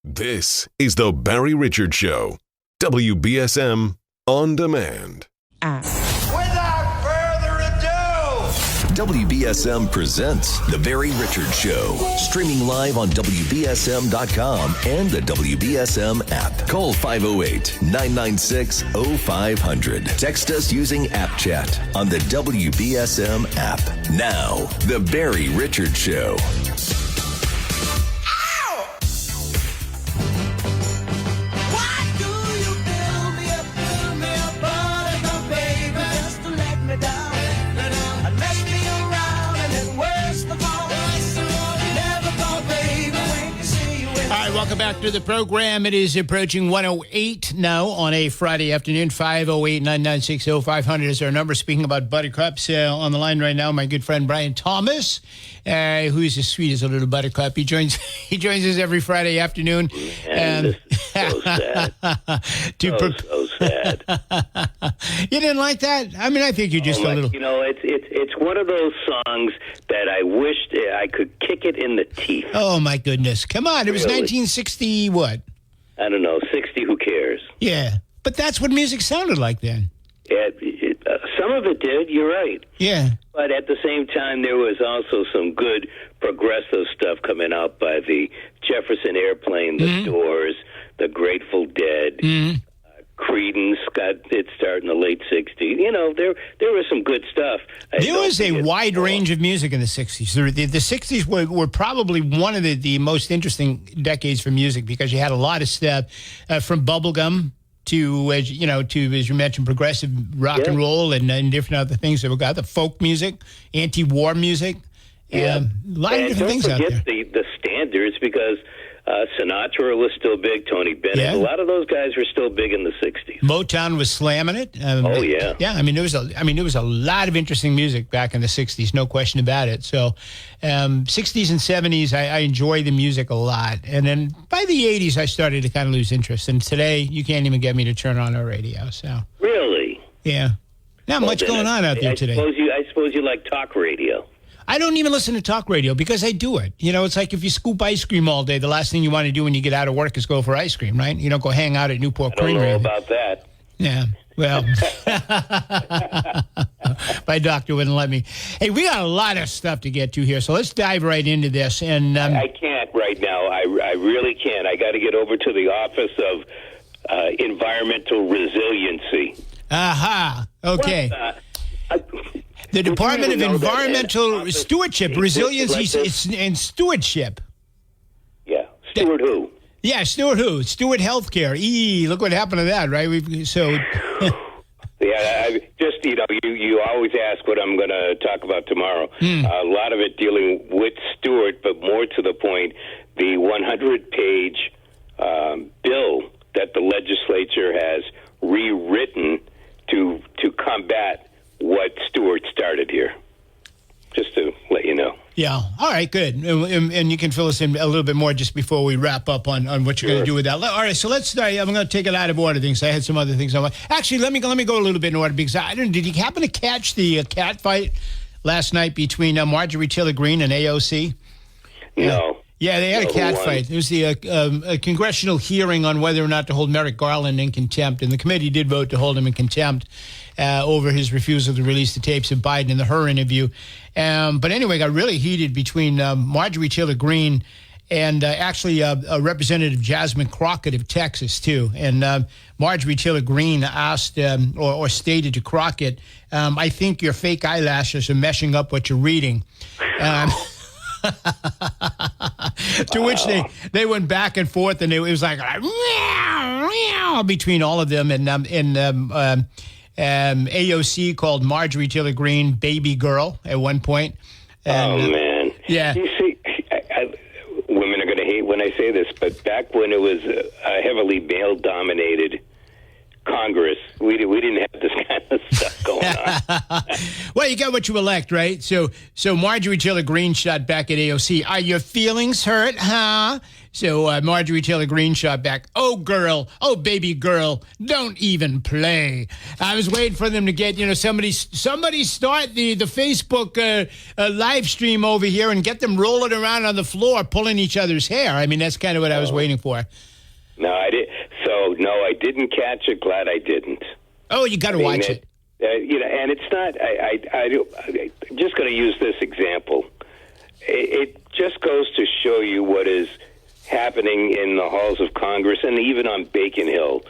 This is the Barry Richards Show. WBSM On Demand. Without further ado, WBSM presents The Barry Richards Show. Streaming live on WBSM.com and the WBSM app. Call 508-996-0500. Text us using App Chat on the WBSM app. Now, The Barry Richards Show. Welcome back to the program. It is approaching 1:08 now on a Friday afternoon. 508-996-0500 is our number. Speaking about buttercups, on the line right now, my good friend Brian Thomas, who is as sweet as a little buttercup. He joins us every Friday afternoon. And this is so sad. So sad. You didn't like that? I mean, I think you're just a little. You know, it's one of those songs that I wished I could kick it in the teeth. Oh my goodness! Come on, it was 1960 what? I don't know, 60. Who cares? Yeah, but that's what music sounded like then. Some of it did. You're right. Yeah. But at the same time, there was also some good progressive stuff coming out by the Jefferson Airplane, the Doors, the Grateful Dead. Creedence got its start in the late 60s. You know, there was some good stuff. There was a wide range of music in the 60s. The 60s were probably one of the most interesting decades for music because you had a lot of stuff from bubblegum to, as you mentioned, progressive rock and roll and different other things that we got. The folk music, anti-war music. A lot of different things out there. Don't forget the standards because Sinatra was still big. Tony Bennett. Yeah. A lot of those guys were still big in the 60s. Motown was slamming it. Oh yeah. Yeah, I mean there was a lot of interesting music back in the 60s, no question about it. So 60s and 70s I enjoy the music a lot. And then by the 80s I started to kind of lose interest. And today you can't even get me to turn on a radio. So Really? Yeah. Not much going on out there today. I suppose you like talk radio. I don't even listen to talk radio because I do it. You know, it's like if you scoop ice cream all day, the last thing you want to do when you get out of work is go for ice cream, right? You don't go hang out at Newport Creamery. I don't know about that. Yeah, well, my doctor wouldn't let me. Hey, we got a lot of stuff to get to here, so let's dive right into this. And I can't right now. I really can't. I got to get over to the Office of Environmental Resiliency. Aha, okay. The Department of Environmental Stewardship, Resiliency and Stewardship. Yeah, Steward who? Yeah, Steward who? Steward Healthcare. Look what happened to that, right? Yeah, you always ask what I'm going to talk about tomorrow. A lot of it dealing with Stewart, but more to the point, the 100-page bill that the legislature has rewritten to combat what Stewart started here, just to let you know. Yeah. All right, good. And you can fill us in a little bit more just before we wrap up on what you're going to do with that. All right, so let's start. I'm going to take it out of order things. I had some other things. Actually, let me go a little bit in order because did you happen to catch the cat fight last night between Marjorie Taylor Greene and AOC? No. Yeah, they had a cat fight. There was a congressional hearing on whether or not to hold Merrick Garland in contempt, and the committee did vote to hold him in contempt over his refusal to release the tapes of Biden in the Her interview. But anyway, it got really heated between Marjorie Taylor Greene and actually Representative Jasmine Crockett of Texas, too. And Marjorie Taylor Greene asked or stated to Crockett, I think your fake eyelashes are meshing up what you're reading. To which they went back and forth, and it was like between all of them, and AOC called Marjorie Taylor Greene baby girl at one point. And, man, yeah. You see, women are going to hate when I say this, but back when it was a heavily male-dominated Congress, we didn't have this kind of stuff going on. Well, you got what you elect, right? So Marjorie Taylor Greene shot back at AOC. Are your feelings hurt, huh? So Marjorie Taylor Greene shot back, "Oh, girl, oh, baby girl, don't even play." I was waiting for them to get, somebody start the Facebook live stream over here and get them rolling around on the floor, pulling each other's hair. I mean, that's kind of what I was waiting for. No, I did. So no, I didn't catch it. Glad I didn't. Oh, you got to watch it. And it's not. I'm just going to use this example. It just goes to show you what is happening in the halls of Congress and even on Bacon Hill.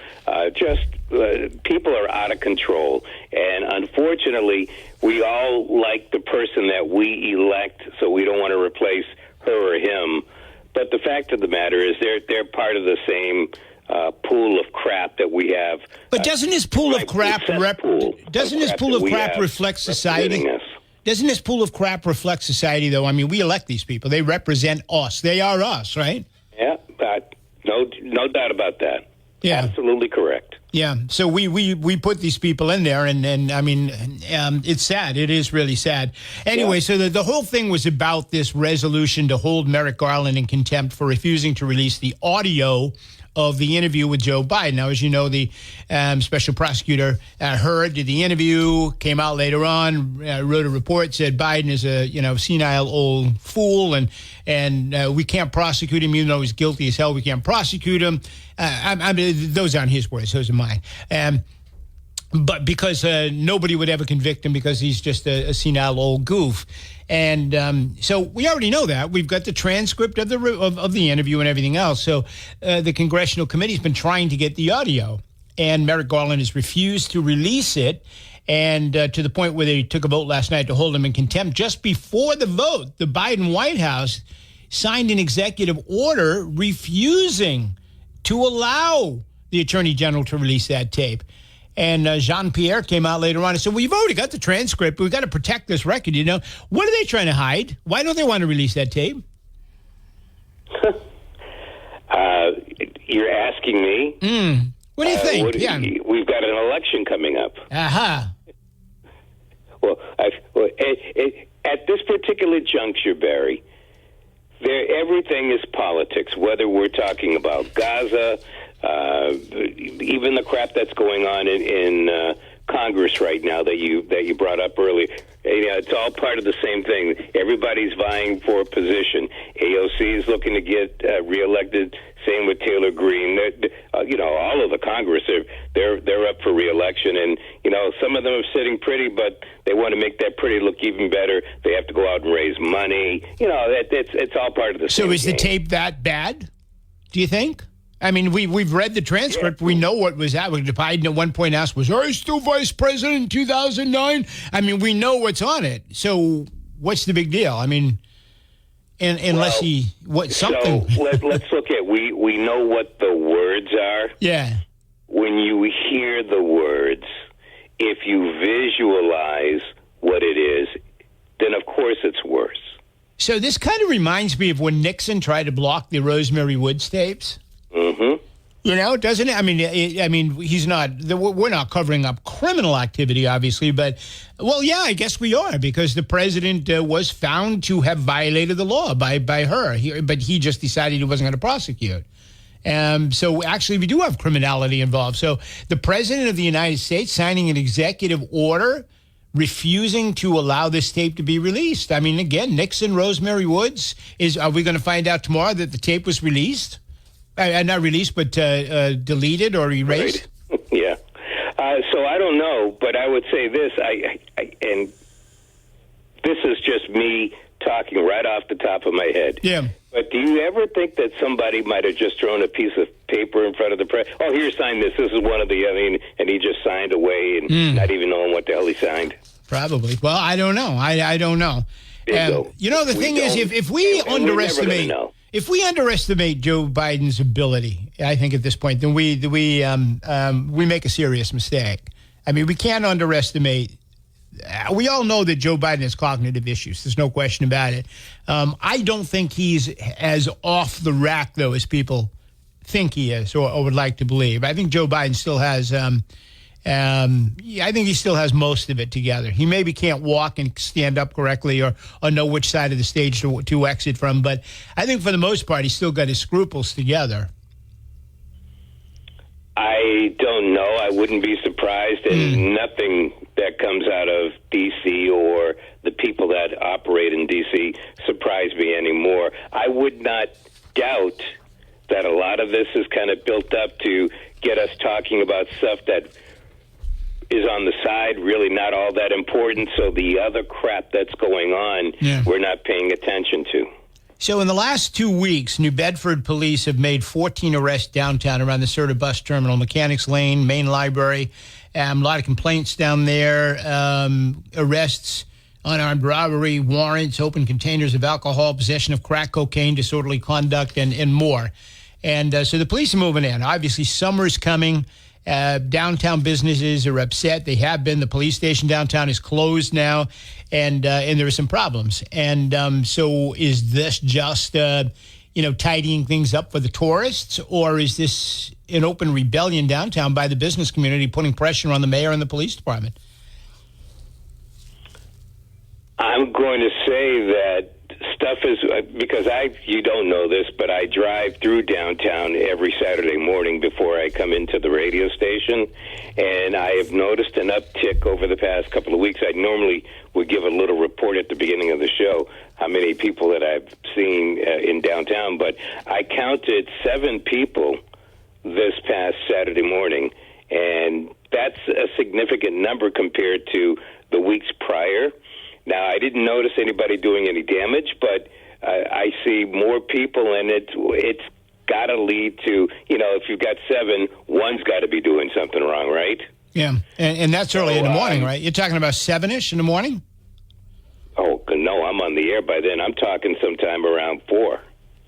People are out of control. And unfortunately, we all like the person that we elect, so we don't want to replace her or him. But the fact of the matter is they're part of the same pool of crap that we have. But doesn't this pool of crap reflect society? Doesn't this pool of crap reflect society, though? I mean, we elect these people. They represent us. They are us, right? Yeah, no doubt about that. Yeah. Absolutely correct. Yeah, so we put these people in there, and I mean, it's sad. It is really sad. Anyway, So the whole thing was about this resolution to hold Merrick Garland in contempt for refusing to release the audio of the interview with Joe Biden. Now, as you know, the special prosecutor heard the interview, came out later on, wrote a report, said Biden is a senile old fool, and we can't prosecute him even though he's guilty as hell. We can't prosecute him. I mean, those aren't his words; those are mine. But because nobody would ever convict him because he's just a senile old goof. And so we already know that. We've got the transcript of the interview and everything else. So the Congressional Committee's been trying to get the audio, and Merrick Garland has refused to release it, and to the point where they took a vote last night to hold him in contempt. Just before the vote, the Biden White House signed an executive order refusing to allow the Attorney General to release that tape. And Jean-Pierre came out later on and said, well, you've already got the transcript, but we've got to protect this record, What are they trying to hide? Why don't they want to release that tape? You're asking me? What do you think? We've got an election coming up. Aha. Well, at this particular juncture, Barry, everything is politics, whether we're talking about Gaza, even the crap that's going on in Congress right now that you brought up earlier. It's all part of the same thing. Everybody's vying for a position. AOC is looking to get reelected. Same with Taylor Greene. All of the Congress they're up for reelection, and some of them are sitting pretty, but they want to make that pretty look even better. They have to go out and raise money. It's all part of the same. So is game. the tape that bad? Do you think? I mean, we've read the transcript. Yeah. We know what was happening. Biden at one point asked, was I still vice president in 2009? I mean, we know what's on it. So what's the big deal? I mean, unless something. So let's look at, we know what the words are. Yeah. When you hear the words, if you visualize what it is, then of course it's worse. So this kind of reminds me of when Nixon tried to block the Rosemary Woods tapes. Mm-hmm. Doesn't it? I mean, he's not. We're not covering up criminal activity, obviously, but I guess we are, because the president was found to have violated the law by her. But he just decided he wasn't going to prosecute. So actually, we do have criminality involved. So the president of the United States signing an executive order refusing to allow this tape to be released. I mean, again, Nixon, Rosemary Woods. Are we going to find out tomorrow that the tape was released? Not released, but deleted or erased? Right. Yeah. So I don't know, but I would say this, and this is just me talking right off the top of my head. Yeah. But do you ever think that somebody might have just thrown a piece of paper in front of the press? Oh, here, sign this. This is one of the, and he just signed away and not even knowing what the hell he signed? Probably. Well, I don't know. I don't know. The thing is, if we underestimate... If we underestimate Joe Biden's ability, I think at this point, then we make a serious mistake. I mean, we can't underestimate. We all know that Joe Biden has cognitive issues. There's no question about it. I don't think he's as off the rack, though, as people think he is or would like to believe. I think Joe Biden still has I think he still has most of it together. He maybe can't walk and stand up correctly or know which side of the stage to exit from, but I think for the most part, he's still got his scruples together. I don't know. I wouldn't be surprised, and nothing that comes out of D.C. or the people that operate in D.C. surprise me anymore. I would not doubt that a lot of this is kind of built up to get us talking about stuff that is on the side, really not all that important, so the other crap that's going on, we're not paying attention to. So in the last 2 weeks, New Bedford police have made 14 arrests downtown around the Serta bus terminal, Mechanics Lane, Main Library. A lot of complaints down there, arrests, unarmed robbery, warrants, open containers of alcohol, possession of crack cocaine, disorderly conduct, and more. And so the police are moving in. Obviously, summer's coming. Downtown businesses are upset. They have been. The police station downtown is closed now, and there are some problems. And so is this just, tidying things up for the tourists, or is this an open rebellion downtown by the business community putting pressure on the mayor and the police department? I'm going to say that stuff is, because you don't know this, but I drive through downtown every Saturday morning before I come into the radio station, and I have noticed an uptick over the past couple of weeks. I normally would give a little report at the beginning of the show, how many people that I've seen in downtown, but I counted 7 people this past Saturday morning, and that's a significant number compared to the weeks prior. Now, I didn't notice anybody doing any damage, but I see more people, and it's got to lead to, if you've got 7, one's got to be doing something wrong, right? Yeah, and that's early in the morning, right? You're talking about 7-ish in the morning? Oh, no, I'm on the air by then. I'm talking sometime around 4.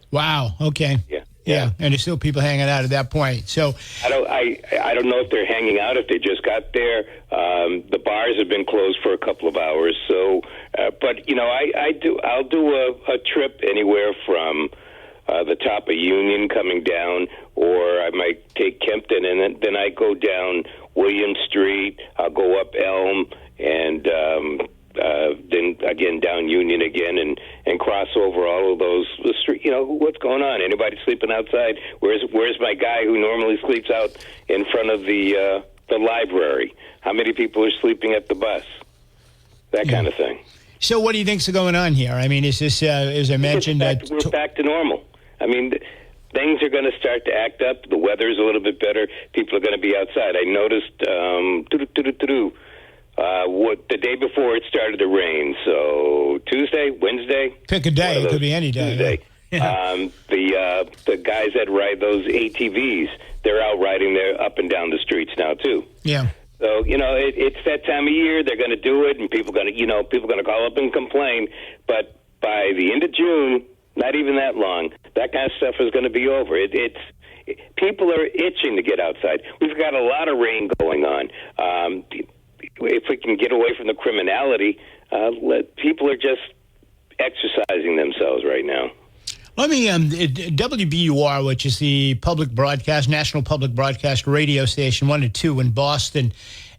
Wow, okay. Yeah, and there's still people hanging out at that point. So I don't know if they're hanging out, if they just got there. The bars have been closed for a couple of hours. So, but I'll do a trip anywhere from the top of Union coming down, or I might take Kempton, and then I go down William Street. I'll go up Elm, and then again down Union again, and cross over all of those streets. What's going on? Anybody sleeping outside? Where's my guy who normally sleeps out in front of the library? How many people are sleeping at the bus? That kind of thing. So what do you think's going on here? I mean, is this, as I mentioned... We're back to normal. I mean, things are going to start to act up. The weather's a little bit better. People are going to be outside. I noticed... the day before it started to rain, so Tuesday, Wednesday. Pick a day. It could be any day. Tuesday. Yeah. The guys that ride those ATVs, they're out riding there up and down the streets now too. Yeah. So it's that time of year. They're going to do it, and people going to call up and complain. But by the end of June, not even that long, that kind of stuff is going to be over. People are itching to get outside. We've got a lot of rain going on. If we can get away from the criminality, people are just exercising themselves right now. Let me, WBUR, which is the National Public Broadcast radio station, 1 to 2 in Boston.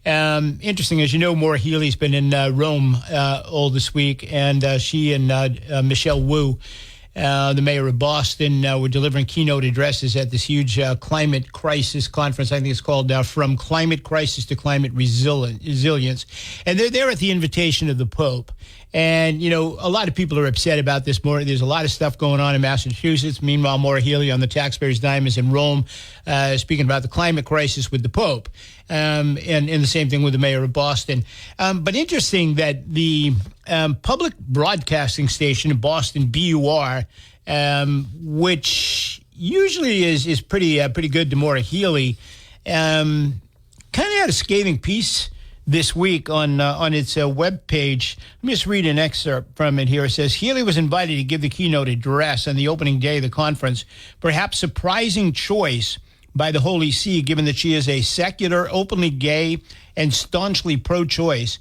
Interesting, as you know, Maura Healey's been in Rome all this week, and she and Michelle Wu, the mayor of Boston, were delivering keynote addresses at this huge climate crisis conference. I think it's called From Climate Crisis to Climate Resilience. And they're there at the invitation of the Pope. And, a lot of people are upset about this. There's a lot of stuff going on in Massachusetts. Meanwhile, Maura Healey on the taxpayer's dime is in Rome speaking about the climate crisis with the Pope. And the same thing with the mayor of Boston. But interesting that the public broadcasting station in Boston, BUR, which usually is pretty good to Maura Healey, kind of had a scathing piece this week on its webpage. Let me just read an excerpt from it here. It says, Healey was invited to give the keynote address on the opening day of the conference. Perhaps surprising choice by the Holy See, given that she is a secular, openly gay, and staunchly pro-choice,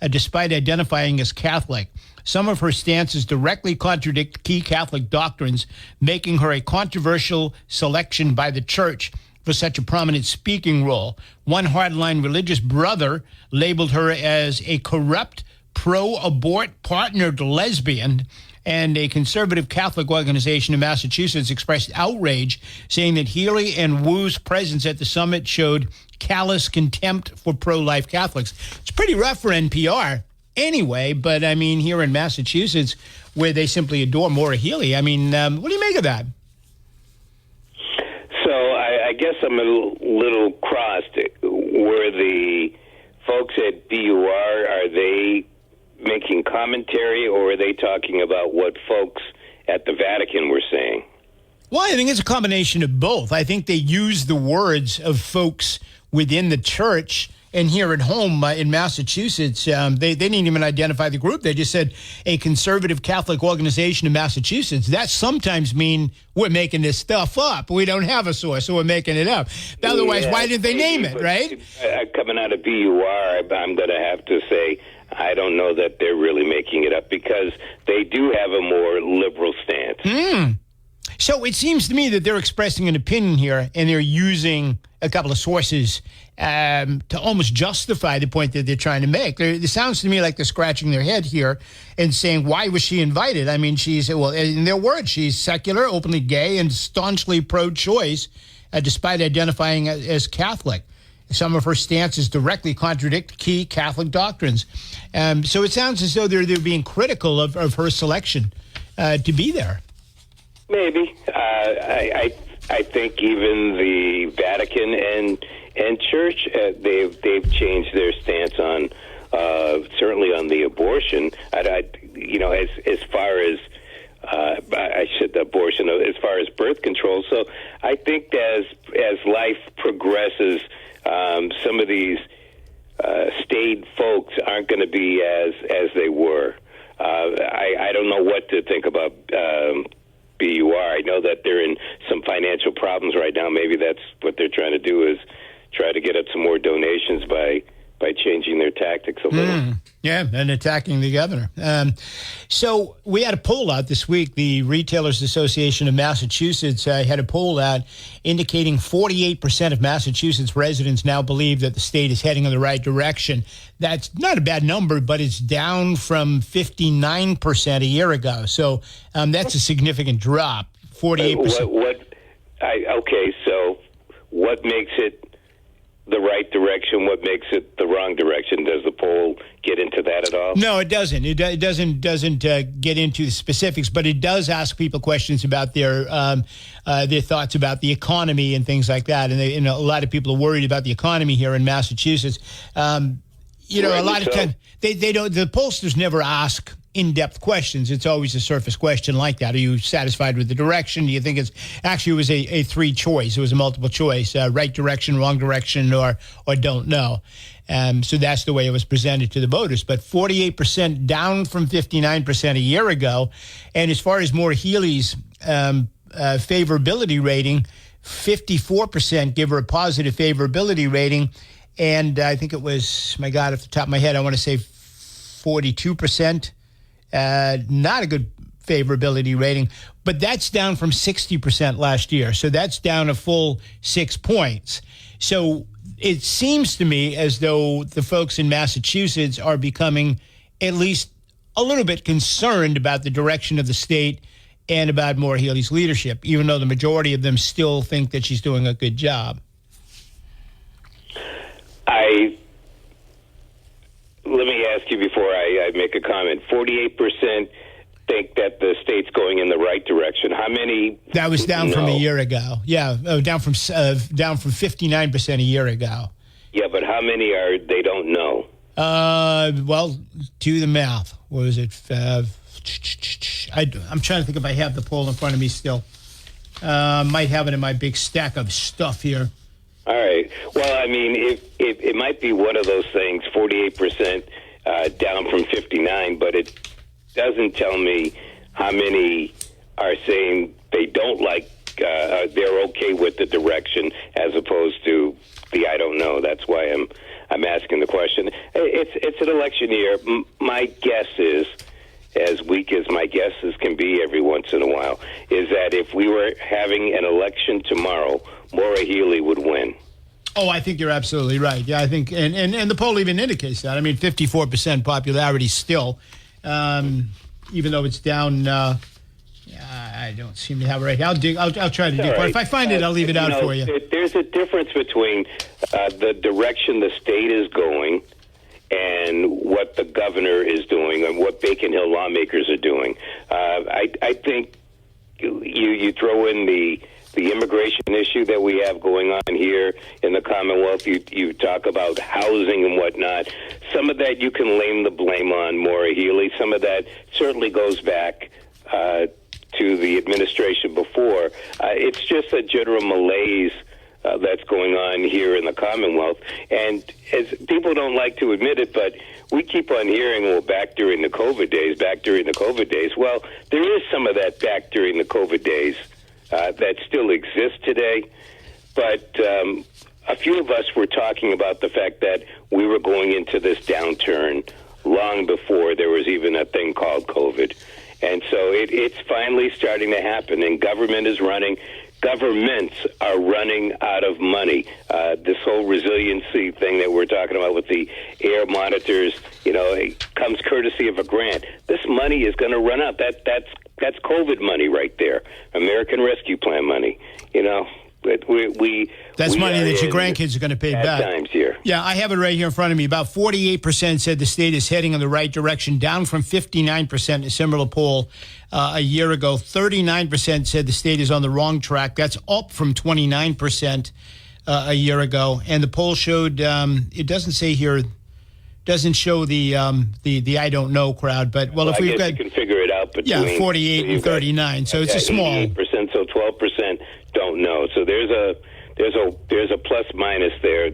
despite identifying as Catholic. Some of her stances directly contradict key Catholic doctrines, making her a controversial selection by the Church for for such a prominent speaking role. One hardline religious brother labeled her as a corrupt, pro-abort partnered lesbian, and a conservative Catholic organization in Massachusetts expressed outrage, saying that Healy and Wu's presence at the summit showed callous contempt for pro-life Catholics. It's pretty rough for NPR anyway, but I mean, here in Massachusetts, where they simply adore Maura Healey, I mean, what do you make of that? So I guess I'm a little crossed. Were the folks at BUR, are they making commentary, or are they talking about what folks at the Vatican were saying? Well, I think it's a combination of both. I think they use the words of folks within the church, and here at home in Massachusetts, they didn't even identify the group. They just said a conservative Catholic organization in Massachusetts. That sometimes mean we're making this stuff up. We don't have a source, so we're making it up. Otherwise, why didn't they name it, right? Coming out of BUR, I'm going to have to say I don't know that they're really making it up, because they do have a more liberal stance. So it seems to me that they're expressing an opinion here, and they're using a couple of sources to almost justify the point that they're trying to make. It sounds to me like they're scratching their head here and saying, why was she invited? I mean, well, in their words, she's secular, openly gay, and staunchly pro-choice, despite identifying as Catholic. Some of her stances directly contradict key Catholic doctrines. So it sounds as though they're being critical of her selection to be there. Maybe. I think even the Vatican and Church, they've changed their stance on certainly on the abortion. As far as abortion, as far as birth control. So I think as life progresses, some of these staid folks aren't going to be as they were. I don't know what to think about BUR. I know that they're in some financial problems right now. Maybe that's what they're trying to do, is try to get up some more donations by changing their tactics a little. Yeah, and attacking the governor. So we had a poll out this week. The Retailers Association of Massachusetts had a poll out indicating 48% of Massachusetts residents now believe that the state is heading in the right direction. That's not a bad number, but it's down from 59% a year ago. So that's a significant drop, 48%. Okay, so what makes it the right direction? What makes it the wrong direction? Does the poll get into that at all? No, it doesn't. It doesn't get into the specifics, but it does ask people questions about their thoughts about the economy and things like that. And a lot of people are worried about the economy here in Massachusetts. A lot of times they don't. The pollsters never ask in-depth questions. It's always a surface question like that. Are you satisfied with the direction? Do you think it was a three choice? It was a multiple choice, right direction, wrong direction, or don't know. So that's the way it was presented to the voters. But 48% down from 59% a year ago. And as far as Maura Healey's favorability rating, 54% give her a positive favorability rating. And I think it was, my God, off the top of my head, I want to say 42%. Not a good favorability rating, but that's down from 60% last year. So that's down a full 6 points. So it seems to me as though the folks in Massachusetts are becoming at least a little bit concerned about the direction of the state and about Maura Healey's leadership, even though the majority of them still think that she's doing a good job. Let me ask you before I make a comment. 48% think that the state's going in the right direction. How many? That was down from a year ago. Yeah, down from 59% a year ago. Yeah, but how many they don't know? Well, do the math. What is it? I'm trying to think if I have the poll in front of me still. Might have it in my big stack of stuff here. All right. Well, I mean, it might be one of those things, 48% down from 59, but it doesn't tell me how many are saying they don't like, they're okay with the direction, as opposed to the I don't know. That's why I'm asking the question. It's an election year. My guess is, as weak as my guesses can be every once in a while, is that if we were having an election tomorrow, Maura Maura Healey would win. Oh, I think you're absolutely right. Yeah, I think, and the poll even indicates that. I mean, 54% popularity still, even though it's down. I don't seem to have it right now. I'll try to dig. Right. If I find it, I'll leave it out for you. There's a difference between the direction the state is going and what the governor is doing and what Bacon Hill lawmakers are doing. I think you throw in the immigration issue that we have going on here in the Commonwealth. You talk about housing and whatnot. Some of that you can lay the blame on Maura Healey. Some of that certainly goes back to the administration before. It's just a general malaise that's going on here in the Commonwealth. And as people don't like to admit it, but we keep on hearing, well, back during the COVID days. Well, there is some of that back during the COVID days that still exists today. But a few of us were talking about the fact that we were going into this downturn long before there was even a thing called COVID. And so it's finally starting to happen, and governments are running out of money. This whole resiliency thing that we're talking about with the air monitors, it comes courtesy of a grant. This money is going to run out. That's COVID money right there, American Rescue Plan money. That's money that your grandkids are going to pay back. Times here. Yeah, I have it right here in front of me. About 48% said the state is heading in the right direction, down from 59% in a similar poll a year ago. 39% said the state is on the wrong track. That's up from 29% a year ago. And the poll showed, it doesn't say here, doesn't show the I don't know crowd, but I if we've guess got, you can figure it out between 48 and 39. So it's a small 88%, so 12% don't know. So there's a plus minus there.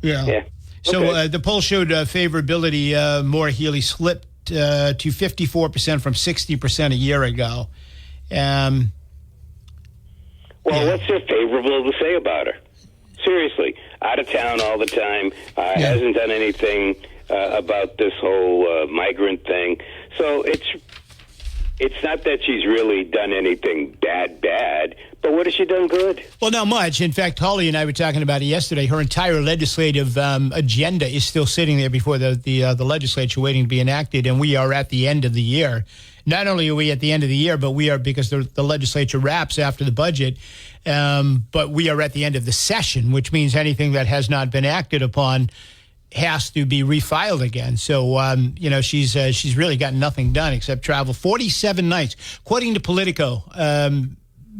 Yeah. So the poll showed favorability. Maura Healey slipped to 54% from 60% a year ago. What's there favorable to say about her? Seriously, out of town all the time, hasn't done anything about this whole migrant thing. So it's not that she's really done anything bad, but what has she done good? Well, not much. In fact, Holly and I were talking about it yesterday. Her entire legislative agenda is still sitting there before the legislature waiting to be enacted, and we are at the end of the year. Not only are we at the end of the year, but we are, because the legislature wraps after the budget, but we are at the end of the session, which means anything that has not been acted upon has to be refiled again. So, she's really got nothing done except travel 47 nights. According to Politico,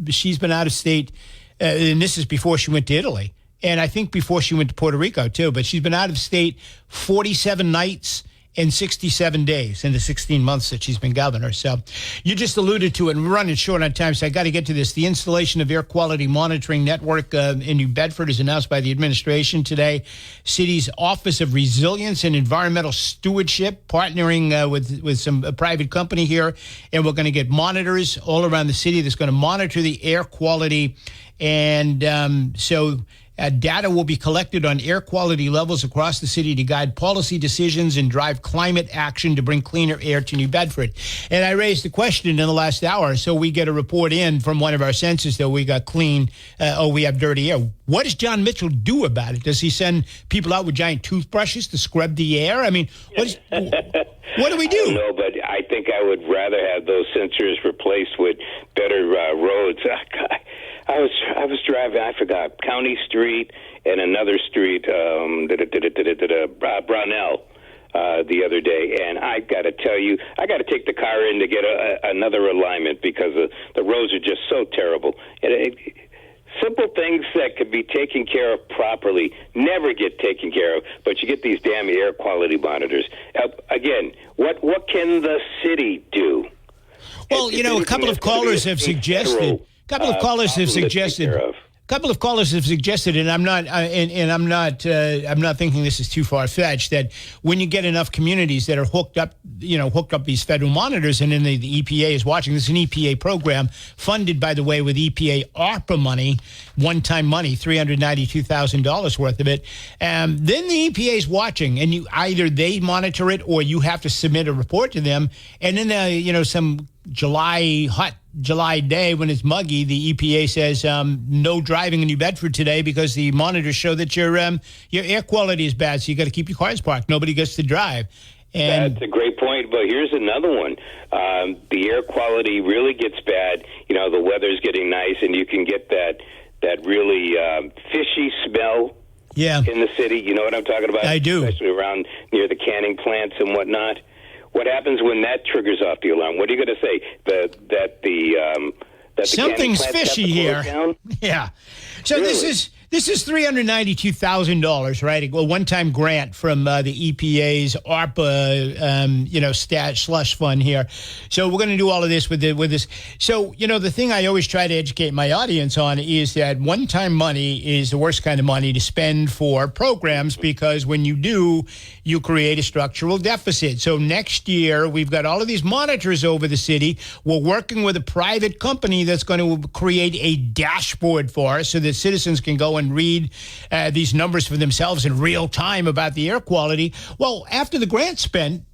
she's been out of state, and this is before she went to Italy, and I think before she went to Puerto Rico, too. But she's been out of state 47 nights in 67 days in the 16 months that she's been governor. So you just alluded to it, and we're running short on time, so I got to get to this. The installation of air quality monitoring network in New Bedford is announced by the administration today. City's Office of Resilience and Environmental Stewardship partnering with some private company here, and we're going to get monitors all around the city that's going to monitor the air quality. And data will be collected on air quality levels across the city to guide policy decisions and drive climate action to bring cleaner air to New Bedford. And I raised the question in the last hour, so we get a report in from one of our sensors that we got clean, we have dirty air. What does John Mitchell do about it? Does he send people out with giant toothbrushes to scrub the air? I mean, what do we do? I don't know, but I think I would rather have those sensors replaced with better roads. I was driving, I forgot, County Street and another street, Brownell, the other day, and I got to tell you, I got to take the car in to get another alignment because the roads are just so terrible. Simple things that could be taken care of properly never get taken care of, but you get these damn air quality monitors. Again, what can the city do? Well, a couple of callers have suggested. A couple of callers have suggested, and I'm not, I'm not thinking this is too far fetched. That when you get enough communities that are hooked up these federal monitors, and then the EPA is watching. This is an EPA program funded, by the way, with EPA ARPA money, one-time money, $392,000 worth of it. Then the EPA is watching, and either they monitor it or you have to submit a report to them, and then some hot July day when it's muggy, the EPA says no driving in New Bedford today because the monitors show that your air quality is bad. So you got to keep your cars parked. Nobody gets to drive. And that's a great point. But here's another one. The air quality really gets bad. The weather's getting nice, and you can get that really fishy smell in the city. You know what I'm talking about? I do. Especially around near the canning plants and whatnot. What happens when that triggers off the alarm? What are you going to say? That the something's canning plants fishy have to close here. down? Yeah. So Really? This is $392,000, right? A one-time grant from the EPA's ARPA, slush fund here. So we're going to do all of this with this. So the thing I always try to educate my audience on is that one-time money is the worst kind of money to spend for programs because when you do, you create a structural deficit. So next year we've got all of these monitors over the city. We're working with a private company that's going to create a dashboard for us so that citizens can go and read these numbers for themselves in real time about the air quality. Well, after the grant's spent,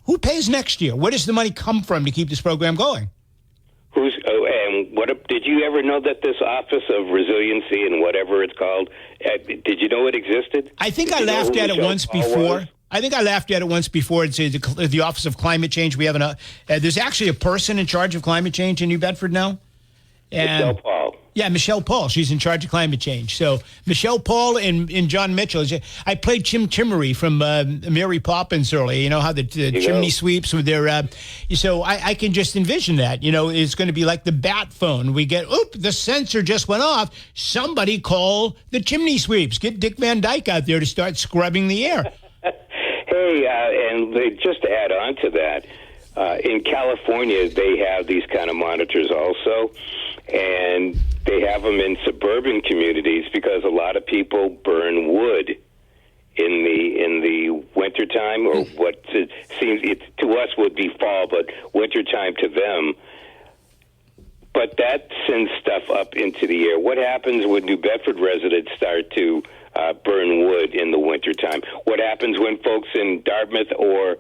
who pays next year? Where does the money come from to keep this program going? And what did you ever know that this Office of Resiliency and whatever it's called? Did you know it existed? I think I laughed at it once before. It's the Office of Climate Change. We have there's actually a person in charge of climate change in New Bedford now. Michelle Paul. Yeah, Michelle Paul. She's in charge of climate change. So Michelle Paul and John Mitchell. I played Chim Chimmery from Mary Poppins earlier. You know how the chimney sweeps with their. So I can just envision that. It's going to be like the bat phone. We get, the sensor just went off. Somebody call the chimney sweeps. Get Dick Van Dyke out there to start scrubbing the air. Hey, and just to add on to that, in California, they have these kind of monitors also, and they have them in suburban communities because a lot of people burn wood in the wintertime, or what it seems to us would be fall, but wintertime to them. But that sends stuff up into the air. What happens when New Bedford residents start to burn wood in the wintertime? What happens when folks in Dartmouth or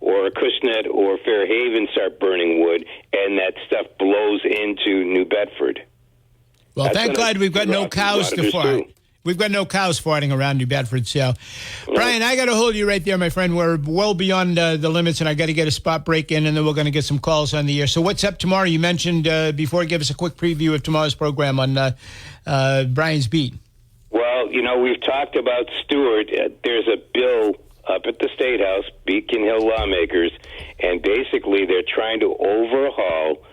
Acushnet or Fairhaven start burning wood and that stuff blows into New Bedford? Well, thank God we've got no cows to fart. We've got no cows farting around New Bedford. So, Brian, I got to hold you right there, my friend. We're well beyond the limits, and I got to get a spot break in, and then we're going to get some calls on the air. So what's up tomorrow? You mentioned before, give us a quick preview of tomorrow's program on Brian's Beat. Well, we've talked about Stewart. There's a bill up at the State House, Beacon Hill lawmakers, and basically they're trying to overhaul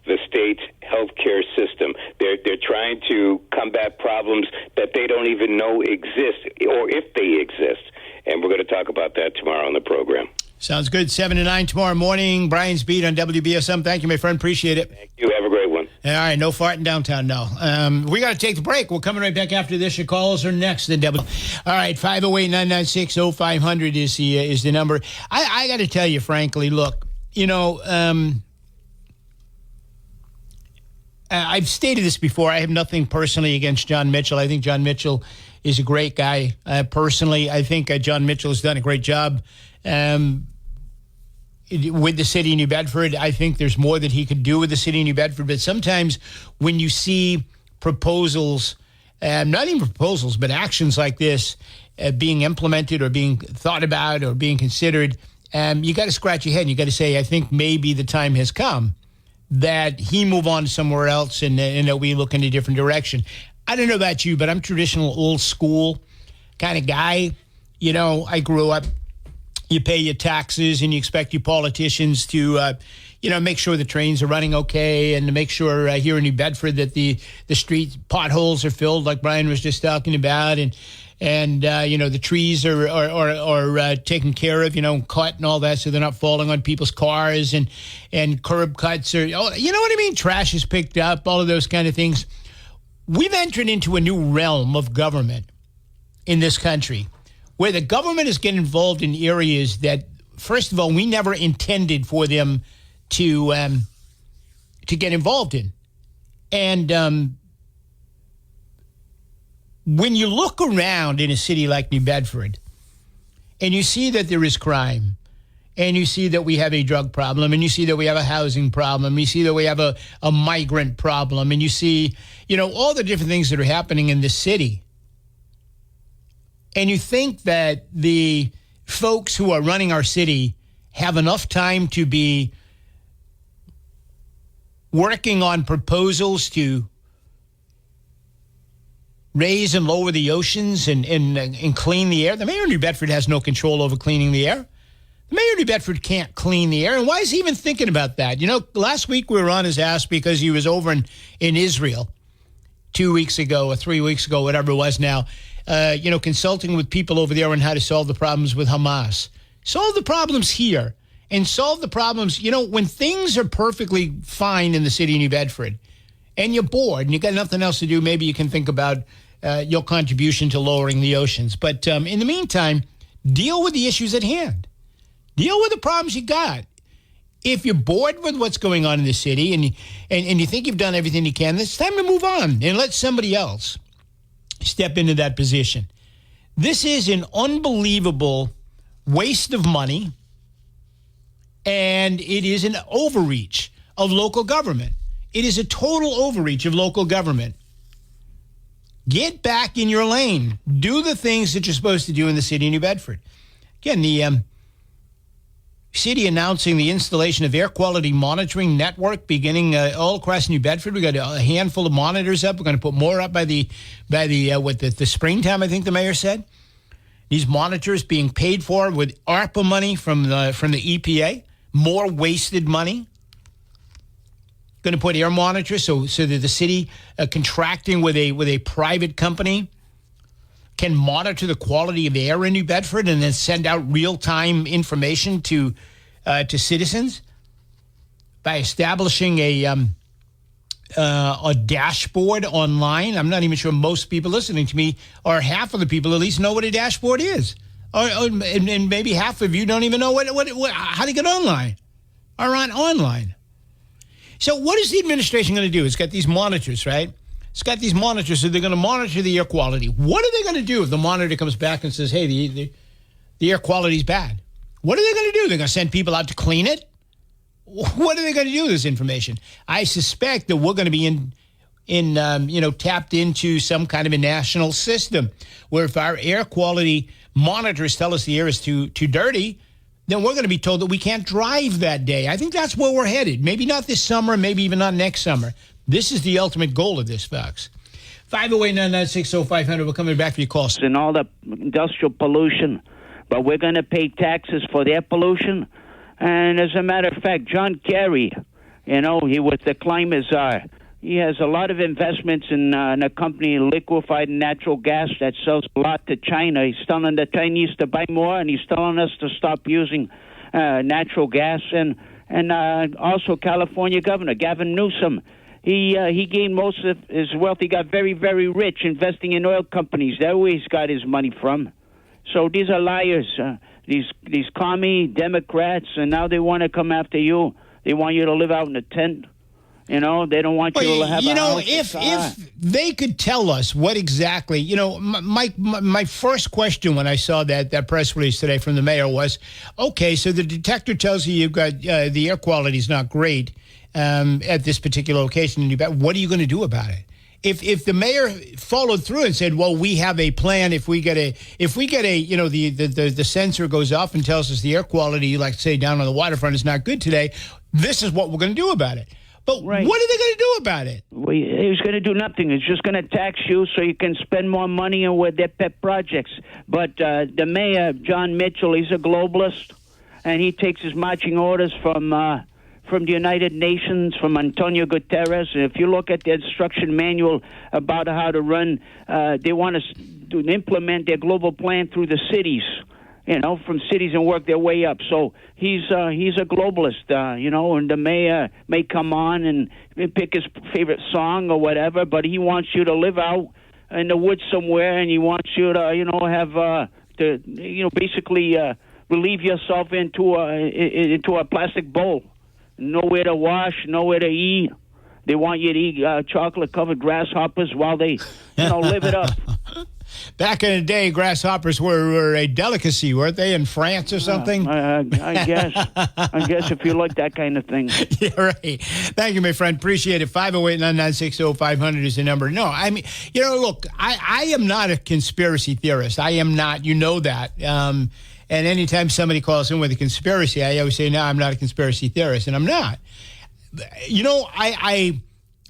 the state's healthcare system. They're trying to combat problems that they don't even know exist, or if they exist. And we're going to talk about that tomorrow on the program. Sounds good. 7 to 9 tomorrow morning. Brian's Beat on WBSM. Thank you, my friend. Appreciate it. Thank you. Have a great one. All right. No farting downtown, no. We got to take the break. We're coming right back after this. Your calls are next. All right. 508-996-0500 is the number. I got to tell you, frankly, look, I've stated this before. I have nothing personally against John Mitchell. I think John Mitchell is a great guy. Personally, I think John Mitchell has done a great job with the city of New Bedford. I think there's more that he could do with the city of New Bedford. But sometimes when you see proposals, not even proposals, but actions like this being implemented or being thought about or being considered, you got to scratch your head and you got to say, I think maybe the time has come that he move on somewhere else and that we look in a different direction. I don't know about you, but I'm traditional, old school kind of guy. I grew up, you pay your taxes and you expect your politicians to, make sure the trains are running okay and to make sure here in New Bedford that the street potholes are filled like Brian was just talking about and the trees are taken care of, cut and all that, so they're not falling on people's cars and curb cuts you know what I mean? Trash is picked up, all of those kind of things. We've entered into a new realm of government in this country where the government is getting involved in areas that, first of all, we never intended for them to get involved in. And when you look around in a city like New Bedford and you see that there is crime, and you see that we have a drug problem, and you see that we have a housing problem, you see that we have a migrant problem, and you see, all the different things that are happening in this city. And you think that the folks who are running our city have enough time to be working on proposals to raise and lower the oceans and clean the air. The mayor of New Bedford has no control over cleaning the air. The mayor of New Bedford can't clean the air. And why is he even thinking about that? Last week we were on his ass because he was over in Israel 2 weeks ago or 3 weeks ago, whatever it was now, consulting with people over there on how to solve the problems with Hamas. Solve the problems here and solve the problems. When things are perfectly fine in the city of New Bedford and you're bored and you got nothing else to do, maybe you can think about your contribution to lowering the oceans. But in the meantime, deal with the issues at hand. Deal with the problems you got. If you're bored with what's going on in the city and you think you've done everything you can, it's time to move on and let somebody else step into that position. This is an unbelievable waste of money, and it is an overreach of local government. It is a total overreach of local government. Get back in your lane. Do the things that you're supposed to do in the city of New Bedford. Again, the city announcing the installation of air quality monitoring network beginning all across New Bedford. We got a handful of monitors up. We're going to put more up by the springtime, I think the mayor said. These monitors being paid for with ARPA money from the EPA. More wasted money. Going to put air monitors so that the city contracting with a private company can monitor the quality of air in New Bedford and then send out real-time information to citizens by establishing a dashboard online. I'm not even sure most people listening to me, or half of the people at least, know what a dashboard is. And maybe half of you don't even know how to get online or on online. So what is the administration going to do? It's got these monitors, right? It's got these monitors, so they're going to monitor the air quality. What are they going to do if the monitor comes back and says, hey, the air quality is bad? What are they going to do? They're going to send people out to clean it? What are they going to do with this information? I suspect that we're going to be tapped into some kind of a national system where if our air quality monitors tell us the air is too dirty, then we're going to be told that we can't drive that day. I think that's where we're headed. Maybe not this summer, maybe even not next summer. This is the ultimate goal of this, folks. 508-996-0500. We're coming back for your calls. And all the industrial pollution, but we're going to pay taxes for their pollution. And as a matter of fact, John Kerry, he was the climate czar. He has a lot of investments in a company, liquefied natural gas, that sells a lot to China. He's telling the Chinese to buy more, and he's telling us to stop using natural gas. And also California Governor Gavin Newsom. He gained most of his wealth. He got very, very rich investing in oil companies. That's where he's got his money from. So these are liars. These commie Democrats, and now they want to come after you. They want you to live out in a tent. They don't want you to have a house. If they could tell us what exactly, my first question when I saw that press release today from the mayor was, okay, so the detector tells you you've got the air quality is not great at this particular location in New Bedford. What are you going to do about it? If the mayor followed through and said, well, we have a plan. If we get a the sensor goes off and tells us the air quality, like say down on the waterfront, is not good today, this is what we're going to do about it. But right. What are they going to do about it? Well, he's going to do nothing. He's just going to tax you so you can spend more money on their pet projects. But the mayor, John Mitchell, he's a globalist, and he takes his marching orders from the United Nations, from Antonio Guterres. And if you look at the instruction manual about how to run, they want to implement their global plan through the cities. From cities and work their way up. So he's a globalist, and the mayor may come on and pick his favorite song or whatever, but he wants you to live out in the woods somewhere, and he wants you to, basically relieve yourself into a plastic bowl. Nowhere to wash, nowhere to eat. They want you to eat chocolate-covered grasshoppers while they, live it up. Back in the day, grasshoppers were a delicacy, weren't they, in France or something? I guess. I guess if you like that kind of thing. Yeah, right. Thank you, my friend. Appreciate it. 508-996-0500 is the number. No, I mean, look, I am not a conspiracy theorist. I am not. You know that. And anytime somebody calls in with a conspiracy, I always say, no, I'm not a conspiracy theorist, and I'm not.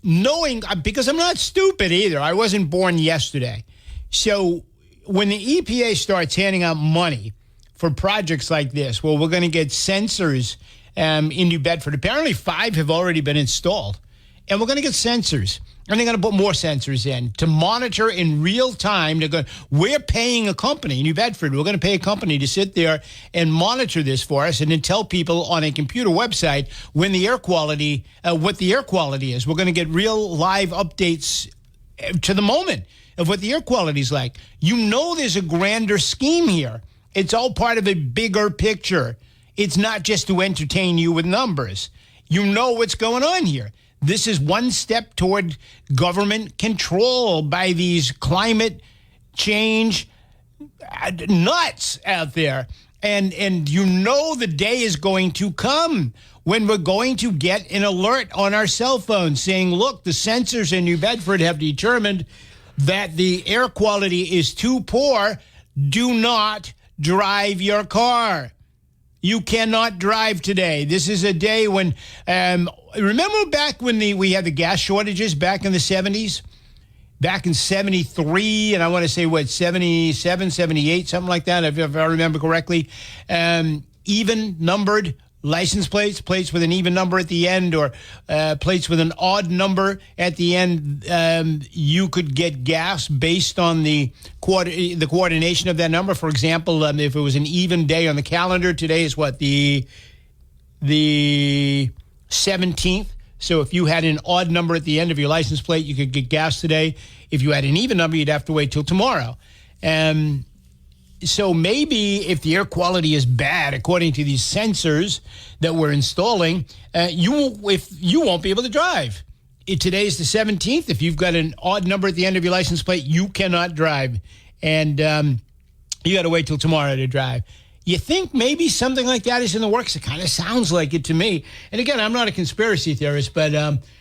Knowing, because I'm not stupid either. I wasn't born yesterday. So when the EPA starts handing out money for projects like this, well, we're going to get sensors in New Bedford. Apparently 5 have already been installed. And we're going to get sensors. And they're going to put more sensors in to monitor in real time. We're paying a company, New Bedford, we're going to pay a company to sit there and monitor this for us and then tell people on a computer website when the air quality, what the air quality is. We're going to get real live updates to the moment of what the air quality is like. There's a grander scheme here. It's all part of a bigger picture. It's not just to entertain you with numbers. You know what's going on here. This is one step toward government control by these climate change nuts out there. And the day is going to come when we're going to get an alert on our cell phones saying, look, the sensors in New Bedford have determined that the air quality is too poor. Do not drive your car. You cannot drive today. This is a day when, remember back when we had the gas shortages back in the 70s? Back in 73, and I want to say, 77, 78, something like that, if I remember correctly. Even numbered license plates with an even number at the end, or plates with an odd number at the end. You could get gas based on the coordination of that number. For example, if it was an even day on the calendar, today is the 17th. So if you had an odd number at the end of your license plate, you could get gas today. If you had an even number, you'd have to wait till tomorrow. So maybe if the air quality is bad, according to these sensors that we're installing, you won't be able to drive. Today's the 17th. If you've got an odd number at the end of your license plate, you cannot drive. And you got to wait till tomorrow to drive. You think maybe something like that is in the works? It kind of sounds like it to me. And again, I'm not a conspiracy theorist, but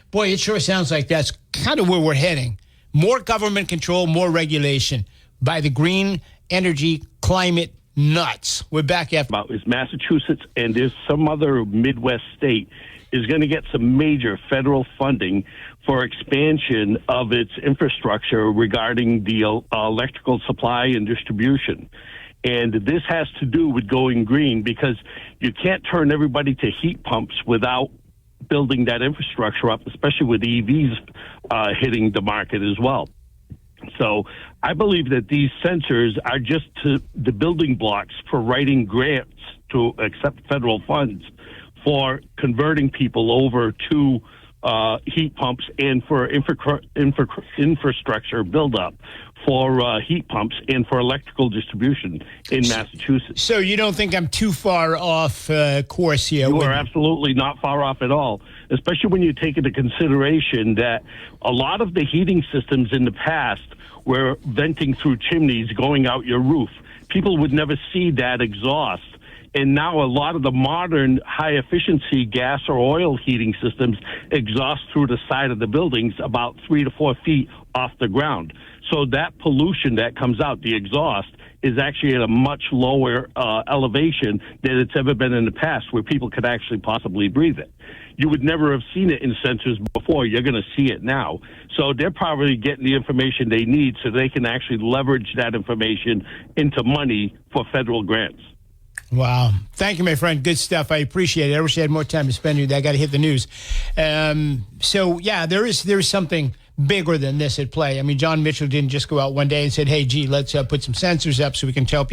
boy, it sure sounds like that's kind of where we're heading. More government control, more regulation by the green energy climate nuts. We're back after. Is Massachusetts and there's some other Midwest state is going to get some major federal funding for expansion of its infrastructure regarding the electrical supply and distribution. And this has to do with going green, because you can't turn everybody to heat pumps without building that infrastructure up, especially with EVs hitting the market as well. So I believe that these sensors are just the building blocks for writing grants to accept federal funds for converting people over to heat pumps and for infrastructure buildup for heat pumps and for electrical distribution in Massachusetts. So you don't think I'm too far off course here? You are absolutely not far off at all, especially when you take into consideration that a lot of the heating systems in the past were venting through chimneys going out your roof. People would never see that exhaust. And now a lot of the modern high-efficiency gas or oil heating systems exhaust through the side of the buildings about 3 to 4 feet off the ground. So that pollution that comes out, the exhaust, is actually at a much lower elevation than it's ever been in the past, where people could actually possibly breathe it. You would never have seen it in sensors before. You're going to see it now. So they're probably getting the information they need so they can actually leverage that information into money for federal grants. Wow. Thank you, my friend. Good stuff. I appreciate it. I wish I had more time to spend with you. I got to hit the news. So, yeah, there is something bigger than this at play. I mean, John Mitchell didn't just go out one day and said, hey, gee, let's put some sensors up so we can tell people